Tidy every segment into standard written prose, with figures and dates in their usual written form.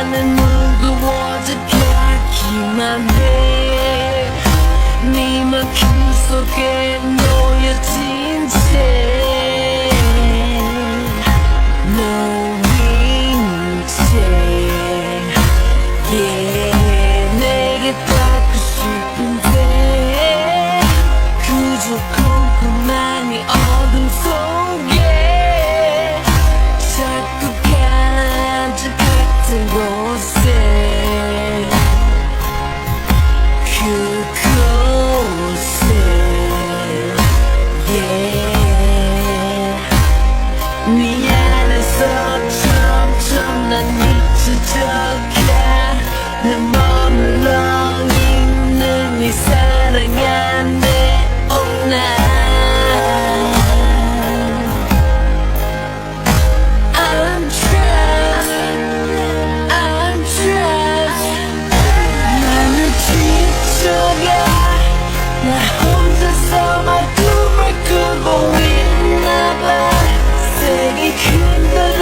나는 무거워져 가기만 해. 네 맘 속에 놓여진 채 놓인 채 내게 닿고 싶은데 그저 컴컴한 이 어둠 속에 자꾸 가지 같은 곳에 그곳에 네 안에서 점점 난 잊혀져가 내 머물러 있는 네 사랑 안에 오나 I'm trapped, I'm trapped. 나는 지쳐가 나 혼자서만 꿈을 꾸고 있나봐. 색이 흔들어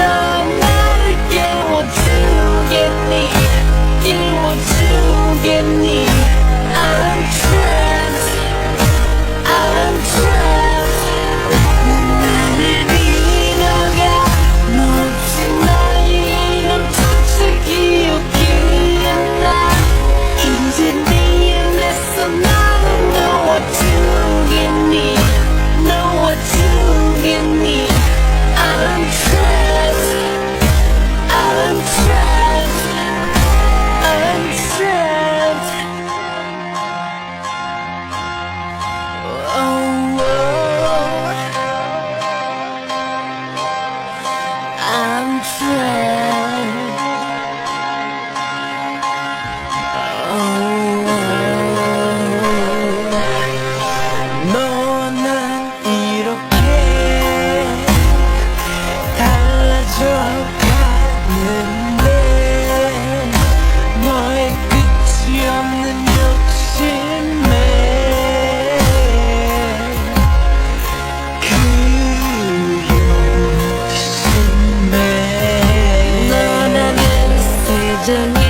나를 깨워주겠니 깨워주겠니. I'm trapped, I'm trapped. 나를 잃어가 너 없이 나의 이름 조차 기억이 안 나. 이제 네 안에서 나를 놓아주겠니 놓아주겠니. I'm trapped, I'm trapped, I'm trapped. Oh, I'm trapped. 너와 난 이렇게 달라져 가는데 너의 끝이 없는 욕심에 그 욕심에 너라는 세상에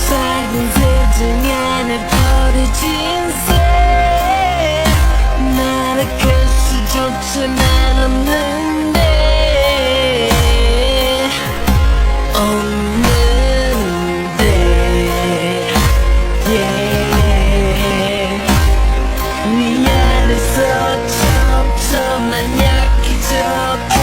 작은 세상 안에 버려진 새 날아갈 수조차 난 없는데 네 안에서 점점 난 약해져가.